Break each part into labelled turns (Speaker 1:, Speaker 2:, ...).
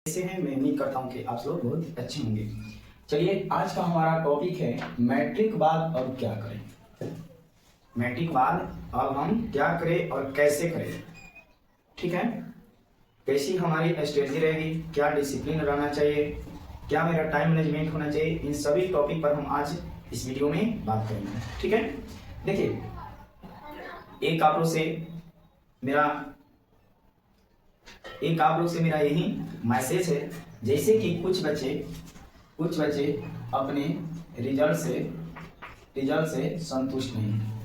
Speaker 1: कैसे हैं। मैं उम्मीद करता हूँ कि आप लोग बहुत अच्छे होंगे। चलिए, आज का हमारा टॉपिक है मैट्रिक बाद अब क्या करें। मैट्रिक बाद अब हम क्या करें और कैसे करें, ठीक है। कैसी हमारी स्ट्रेटजी रहेगी, क्या डिसिप्लिन रहना चाहिए, क्या मेरा टाइम मैनेजमेंट होना चाहिए, इन सभी टॉपिक पर हम आज इस वीडियो में बात करेंगे, ठीक है। देखिए, एक आप लोग से मेरा यही मैसेज है, जैसे कि कुछ बच्चे अपने रिजल्ट से संतुष्ट नहीं हैं।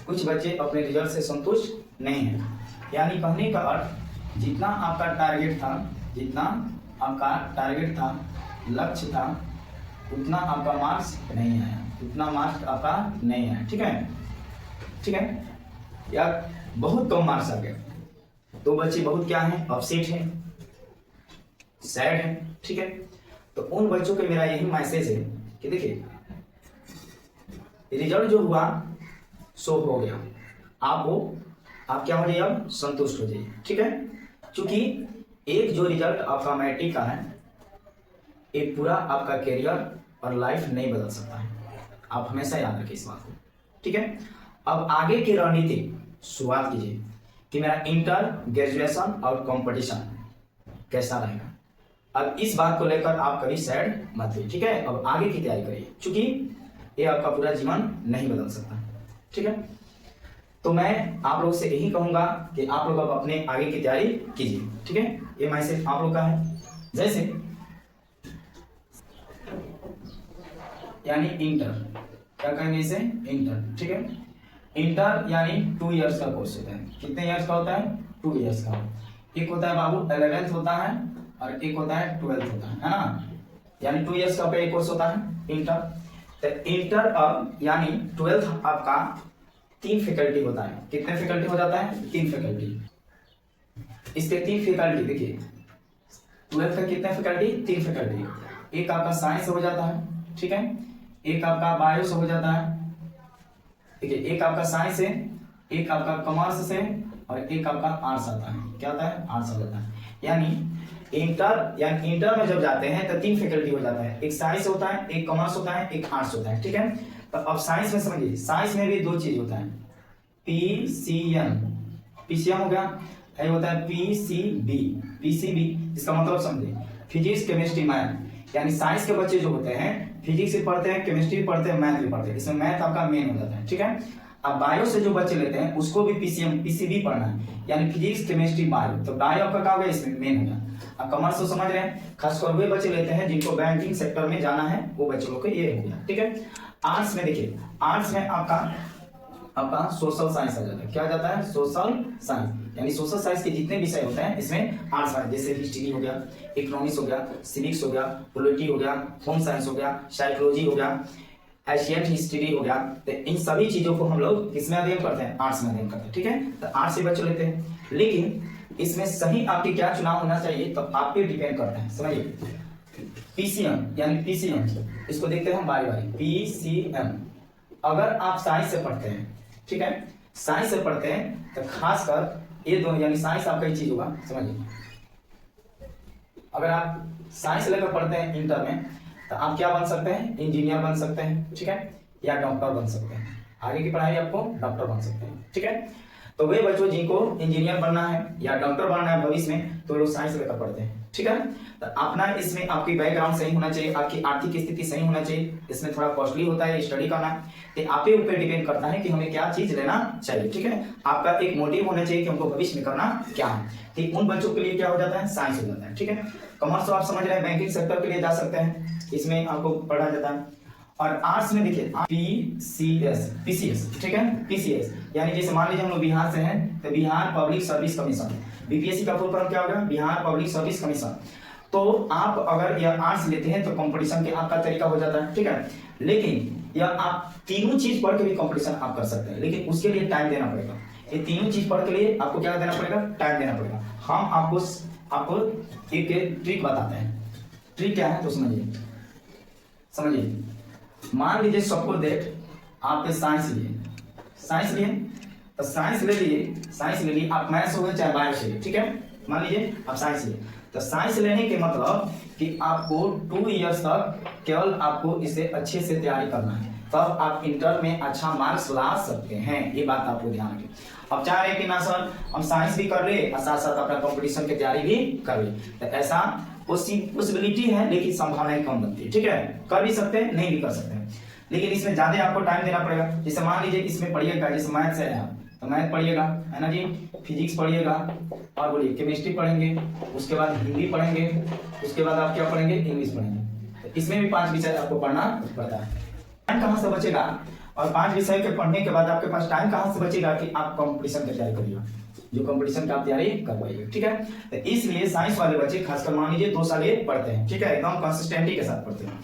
Speaker 1: कुछ बच्चे अपने रिजल्ट से संतुष्ट नहीं हैं, यानी कहने का अर्थ जितना आपका टारगेट था, लक्ष्य था, उतना आपका मार्क्स नहीं आया, ठीक है। या बहुत कम मार्क्स आ गए, तो बच्चे बहुत क्या हैं, अपसेट हैं, सैड हैं, ठीक है। तो उन बच्चों के मेरा यही मैसेज है कि देखिए, रिजल्ट जो हुआ सो हो गया, आप क्या हो जाइए, अब संतुष्ट हो जाइए, ठीक है। क्योंकि एक जो रिजल्ट आपका मैट्रिक का है, एक पूरा आपका करियर और लाइफ नहीं बदल सकता है। आप हमेशा याद रखिए इस बात को, ठीक है। अब आगे की रणनीति शुरुआत कीजिए कि मेरा इंटर, ग्रेजुएशन और कंपटीशन कैसा रहेगा। अब इस बात को लेकर आप कभी सैड मत होइए, ठीक है। अब आगे की तैयारी करिए, क्योंकि ये आपका पूरा जीवन नहीं बदल सकता, ठीक है। तो मैं आप लोग से यही कहूंगा कि आप लोग अब अपने आगे की तैयारी कीजिए, ठीक है। ये मैसेज आप लोग का है। जैसे यानी इंटर, क्या कहेंगे इसे, इंटर, ठीक है। इंटर यानी 2 इयर्स का कोर्स होता है। कितने इयर्स का होता है, 2 इयर्स का। एक होता है बाबू 11th होता है और एक होता है 12th होता है ना। यानी 2 इयर्स का एक कोर्स होता है इंटर। तो इंटर अब यानी 12th आपका 3 फैकल्टी होता है। कितने फैकल्टी हो जाता है, 3 फैकल्टी। इसके 3 फैकल्टी देखिए, 12th का कितने फैकल्टी, 3 फैकल्टी। एक आपका साइंस हो जाता है, ठीक है। एक आपका बायो से हो जाता है, ठीक है। एक आपका साइंस है, एक आपका कॉमर्स से और एक आपका आर्ट्स आता है। क्या आता है, आर्ट्स आ जाता है। यानी इंटर में जब जाते हैं तो 3 फैकल्टी हो जाता है। एक साइंस होता है, एक कॉमर्स होता है, एक आर्ट्स होता है, ठीक है। तो अब साइंस में समझिए, साइंस में भी 2 चीज होता है, पीसीएम हो गया, ये होता है पीसीबी। इसका मतलब समझिए, फिजिक्स, केमिस्ट्री, मैथ। यानी साइंस के बच्चे जो होते हैं फिजिक्स भी पढ़ते हैं, केमिस्ट्री भी पढ़ते हैं, मैथ भी पढ़ते हैं। इसमें मैथ आपका मेन हो जाता है, ठीक है। अब बायो से जो बच्चे लेते हैं उसको भी पीसीबी पढ़ना है, यानी फिजिक्स, केमिस्ट्री, बायो। तो बायो आपका क्या हो गया, इसमें मेन हो गया। अब कॉमर्स तो समझ रहे हैं, खासकर वे बच्चे लेते हैं जिनको बैंकिंग सेक्टर में जाना है, वो बच्चे लोग को ये हो गया, ठीक है। आर्ट्स में देखिए, आर्ट्स में आपका सोशल साइंस आ जाता है। क्या आ जाता है, सोशल साइंस। यानी सोशल साइंस के जितने विषय होते हैं इसमें आर्ट्स में, जैसे हिस्ट्री हो गया, इकोनॉमिक्स हो गया, सिविक्स हो गया, पॉलिटी हो गया, होम साइंस हो गया, साइकोलॉजी हो गया, एशियन हिस्ट्री हो गया। तो इन सभी चीजों को हम लोग किसमें अध्ययन करते हैं, आर्ट्स में अध्ययन करते हैं, ठीक है। तो आर्ट्स से बच्चे लेते हैं, लेकिन इसमें सही आपके क्या चुनाव होना चाहिए, तो आप पे डिपेंड करता है। समझिए, पीसीएम यानी पीसीएम, इसको देखते हैं हम बारी बारी। पीसीएम अगर आप साइंस से पढ़ते हैं, ठीक है, साइंस से पढ़ते हैं तो खासकर ये दोनों, यानी साइंस आपका ही चीज होगा। समझिए, अगर आप साइंस लेकर पढ़ते हैं इंटर में, तो आप क्या बन सकते हैं, इंजीनियर बन सकते हैं, ठीक है, या डॉक्टर बन सकते हैं। आगे की पढ़ाई आपको डॉक्टर बन सकते हैं, ठीक है। तो वे बच्चों जिनको इंजीनियर बनना है या डॉक्टर बनना है भविष्य में, तो लोग साइंस लेकर पढ़ते हैं, ठीक है। तो अपना इसमें आपकी बैकग्राउंड सही होना चाहिए, आपकी आर्थिक स्थिति सही होना चाहिए। इसमें थोड़ा कॉस्टली होता है स्टडी करना, तो आप ही ऊपर डिपेंड करता है कि हमें क्या चीज लेना चाहिए, ठीक है। आपका एक मोटिव होना चाहिए कि हमको भविष्य में करना क्या है। ठीक, उन बच्चों के लिए क्या हो जाता है, साइंस हो जाता है, ठीक है। कॉमर्स तो आप समझ रहे हैं, बैंकिंग सेक्टर के लिए जा सकते हैं, इसमें आपको पढ़ा जाता है। और आर्ट्स में देखिए पीसीएस, ठीक है, पीसीएस यानी जैसे मान लीजिए हम लोग बिहार से हैं, तो Bihar public service commission, BPSC का फुल फॉर्म क्या होगा, बिहार पब्लिक सर्विस कमीशन। तो आप अगर यह आर्ट्स लेते हैं तो कंपटीशन के आपका तरीका हो जाता है, ठीक है। लेकिन यह आप तीनों चीज पढ़ के भी कंपटीशन आप कर सकते हैं, लेकिन उसके लिए टाइम देना पड़ेगा। ये तीनों चीज पढ़ के लिए आपको क्या देना पड़ेगा, टाइम देना पड़ेगा। हम आपको एक ट्रिक बताते हैं। ट्रिक क्या है तो समझिए, मान लीजिए सपोज दैट आपने साइंस लिए, तो साइंस ले लिए, आप मैथ्स हो गए चाहे बायो से, ठीक है। मान लीजिए आप साइंस लिए, तो साइंस लेने के मतलब कि आपको 2 इयर्स तक केवल आपको इसे अच्छे से तैयारी करना है, तब आप इंटर में अच्छा मार्क्स ला सकते हैं। ये बात आपको ध्यान रखें। अब चाह रहे हैं कि ना सर हम साइंस भी कर ले और साथ साथ अपना कंपटीशन की तैयारी भी कर ले, तो ऐसा पॉसिबिलिटी है लेकिन संभावनाएं कम बनती है। ठीक है, कर भी सकते हैं, नहीं भी कर सकते हैं, लेकिन इसमें ज्यादा आपको टाइम देना पड़ेगा। जैसे मान लीजिए इसमें पढ़िएगा, जैसे मैथ्स है तो मैथ पढ़िएगा, है ना जी, फिजिक्स पढ़िएगा, और बोलिए केमिस्ट्री पढ़ेंगे, उसके बाद हिंदी पढ़ेंगे, उसके बाद आप क्या पढ़ेंगे, इंग्लिश पढ़ेंगे। तो इसमें भी 5 विषय आपको पढ़ना पड़ता है। टाइम कहाँ से बचेगा, और 5 विषय के पढ़ने के बाद आपके पास टाइम कहाँ से बचेगा कि आप कंपटीशन की तैयारी करिएगा, जो कंपटीशन का आप तैयारी कर पाइएगा। ठीक है, तो इसलिए साइंस वाले बच्चे खासकर मान लीजिए 2 साल ये पढ़ते हैं, ठीक है, एकदम कंसिस्टेंटी के साथ पढ़ते हैं।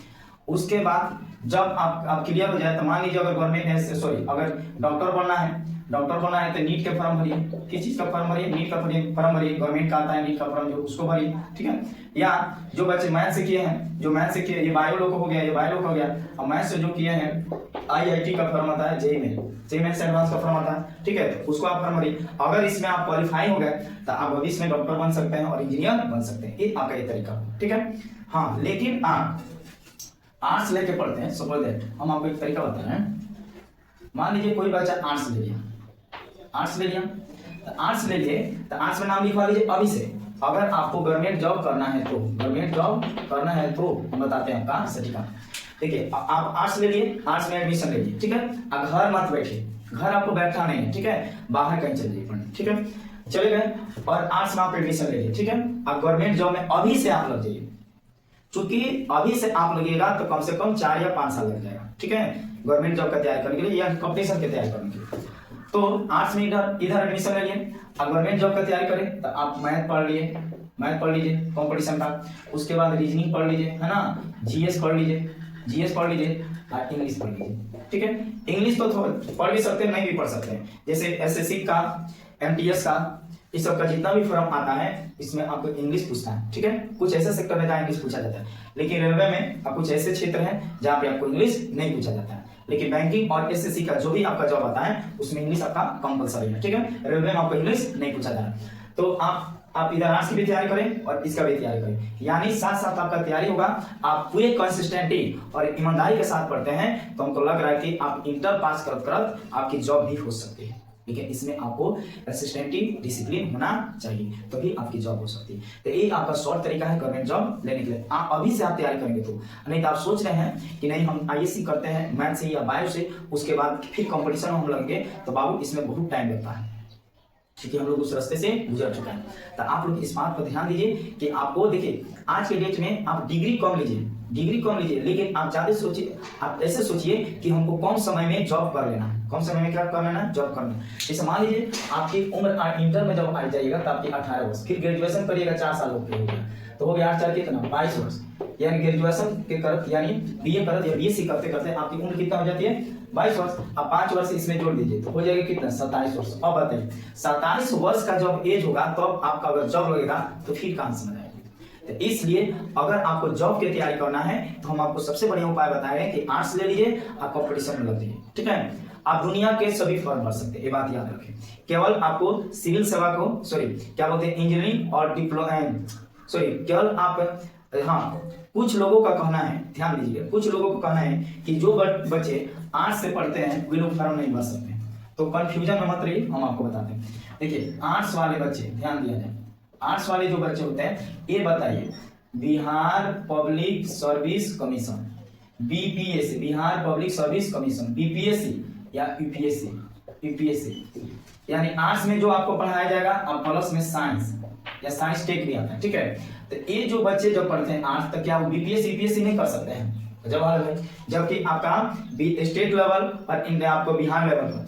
Speaker 1: उसके बाद जब आप क्लियर हो जाए तो मान लीजिए अगर गवर्नमेंट अगर डॉक्टर बनना है तो नीट के फॉर्म भरिए। किस चीज का फॉर्म भरिए, नीट का फॉर्म भरिए, गवर्नमेंट का आता है नीट का फॉर्म, जो उसको भरिए। ठीक है, या जो बच्चे मैथ से किए हैं, ये बायो लोग हो गया, और मैथ से जो किए हैं IIT का फॉर्म आता है, जेईई से एडवांस का फॉर्म आता है। ठीक है, तो उसको आप फॉर्म भरिए। अगर इसमें आप क्वालिफाई हो गए तो आप भविष्य में डॉक्टर बन सकते हैं और इंजीनियर बन सकते हैं। ये आपका ये तरीका। ठीक है, हाँ, लेकिन आप आर्ट्स लेके पढ़ते हैं, सपोज दैट हम आपको एक तरीका बता रहे हैं। मान लीजिए कोई बच्चा आर्ट्स ले लिया, तो आर्ट्स में नाम लिखवा लीजिए अभी से। अगर आपको गवर्नमेंट जॉब करना है तो हम बताते हैं आपका सटीका। देखिए, आप आर्ट्स ले लिए, आर्ट्स में एडमिशन ले लिए, ठीक है, अब घर मत बैठिए, घर आपको बैठना नहीं है, ठीक है, बाहर कहीं चले जाइए पढ़ने। ठीक है, चले गए और आर्ट्स में आप एडमिशन ले लिए, ठीक है, अब गवर्नमेंट जॉब में अभी से आप लग जाइए। चूंकि अभी से आप लगेगा तो कम से कम 4 या 5 साल लग जाएगा। ठीक है, गवर्नमेंट जॉब का तैयारी करने के लिए या कंपटीशन की तैयारी करने के लिए। तो आर्ट्स में इधर एडमिशन ले लिए, अब गवर्नमेंट जॉब का तैयारी करें तो आप मैथ पढ़ लीजिए कंपटीशन का, उसके बाद रीजनिंग पढ़ लीजिए, है ना, जीएस पढ़ लीजिए और इंग्लिश पढ़ लीजिए। ठीक है, इंग्लिश तो पढ़ भी सकते हैं, नहीं भी पढ़ सकते हैं। जैसे एसएससी का, MTS का, इस सब का जितना भी फॉर्म आता है इसमें आपको इंग्लिश पूछता है। ठीक है, कुछ ऐसे सेक्टर में जहाँ इंग्लिश पूछा जाता है, लेकिन रेलवे में अब कुछ ऐसे क्षेत्र हैं जहाँ पे आपको इंग्लिश नहीं पूछा जाता है। लेकिन बैंकिंग और SSC का जो भी आपका जॉब आता है उसमें इंग्लिश आपका कंपलसरी है। ठीक है, रेलवे में आपको इंग्लिश नहीं पूछा जा रहा है। तो आप इधर आर्ट्स की भी तैयारी करें और इसका भी तैयारी करें, यानी साथ साथ आपका तैयारी होगा। आप पूरे कंसिस्टेंटी और ईमानदारी के साथ पढ़ते हैं तो हमको लग रहा है कि आप इंटर पास करत आपकी जॉब भी हो सकती है। ठीक है, इसमें आपको कंसिस्टेंटी, डिसिप्लिन होना चाहिए, तभी आपकी जॉब हो सकती है। तो ये आपका शॉर्ट तरीका है गवर्नमेंट जॉब लेने के लिए। आप अभी से आप तैयारी करेंगे तो, नहीं तो आप सोच रहे हैं कि नहीं हम ISC करते हैं मैथ से या बायो से, उसके बाद फिर कंपटीशन में हम लगेंगे, तो बाबू इसमें बहुत टाइम लगता है। ठीक है, हम लोग उस रास्ते से गुजर चुका है। तो आप लोग इस बात पर ध्यान दीजिए कि आपको, देखिए आज के डेट में आप डिग्री कम लीजिए, लेकिन आप ज्यादा सोचिए, आप ऐसे सोचिए कि हमको कम समय में जॉब कर लेना है। कम समय में क्या कर लेना है, जॉब करना है। जैसे मान लीजिए आपकी उम्र इंटर में जब आ जाइएगा तो आपकी 18 वर्ष, फिर ग्रेजुएशन करिएगा 4 साल हो गया, तो हो गया 8 4 कितना 22 वर्ष, यानी ग्रेजुएशन के करत यानी BA करत या BSc करते आपकी उम्र कितना हो जाती है, 22 वर्ष। अब 5 वर्ष इसमें जोड़ दीजिए तो हो जाएगा कितना, 27 वर्ष। अब बताइए 27 वर्ष का जब एज होगा तब तो आपका अगर जॉब लगेगा तो फिर कहां से मिलेगा। तो इसलिए अगर आपको जॉब की तैयारी करना है तो हम आपको सबसे बढ़िया उपाय बता रहे हैं कि आर्ट्स ले लीजिए और कंपटीशन में लग जाइए। ठीक है, आप दुनिया के सभी फॉर्म भर सकते हैं, ये बात याद रखें। केवल आपको सिविल सेवा को क्या बोलते हैं, इंजीनियरिंग और केवल आप, हाँ, कुछ लोगों का कहना है, ध्यान दीजिए, कुछ लोगों का कहना है कि जो बच्चे आर्ट्स से पढ़ते हैं वे लोग फॉर्म नहीं भर सकते। तो कंफ्यूजन में मत रहिए, हम आपको बताते हैं। देखिए आर्ट्स वाले बच्चे, ध्यान दिया जाए, आर्ट्स वाले जो बच्चे होते हैं, ये बताइए Bihar public service commission, BPSC, Bihar public service commission, BPSC या UPSC, यानी आर्ट्स में जो आपको पढ़ाया जाएगा और प्लस में साइंस या साइंस टेक भी आता है। ठीक है, तो ये जो बच्चे जब पढ़ते हैं आर्ट्स, तो क्या वो BPSC UPSC नहीं कर सकते हैं, जवाब है। जबकि आपका स्टेट लेवल और आपको बिहार लेवल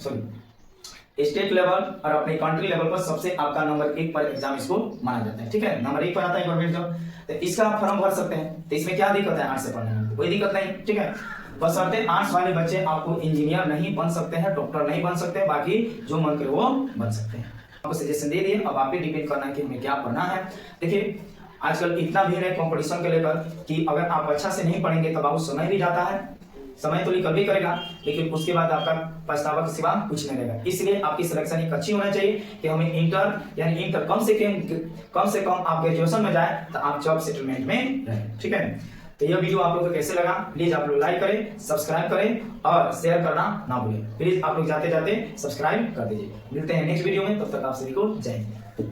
Speaker 1: स्टेट लेवल और अपने कंट्री लेवल पर सबसे आपका नंबर 1 पर एग्जाम इसको माना जाता है। ठीक है, नंबर 1 पर आता है गवर्नमेंट जॉब, तो इसका आप फॉर्म भर सकते हैं। तो इसमें क्या दिक्कत है, आर्ट्स से पढ़ने में कोई दिक्कत नहीं। ठीक है, बशर्ते आर्ट्स वाले बच्चे आपको इंजीनियर नहीं बन सकते हैं, डॉक्टर नहीं बन सकते, बाकी जो मन करे वो बन सकते हैं। आपको सजेशन दे दिए, अब आप पे डिपेंड करना है कि हमें क्या पढ़ना है। देखिए आजकल इतना भीड़ है कंपटीशन के लेकर कि अगर आप अच्छा से नहीं पढ़ेंगे तो बाबू समय भी जाता है, समय तो निकल भी करेगा, लेकिन उसके बाद आपका पछतावा के सिवा कुछ नहीं रहेगा। इसलिए आपकी सिलेक्शन एक अच्छी होना चाहिए कि हमें इंटर यानी इंटर कम से कम आप ग्रेजुएशन में जाए तो आप जॉब सेटलमेंट में रहें। ठीक है, तो यह वीडियो आप लोगों को कैसे लगा प्लीज आप लोग लाइक करें, सब्सक्राइब करें और शेयर करना ना भूलें। प्लीज आप लोग जाते जाते सब्सक्राइब कर दीजिए। मिलते हैं नेक्स्ट वीडियो में, तब तक आप सभी को जय हिंद।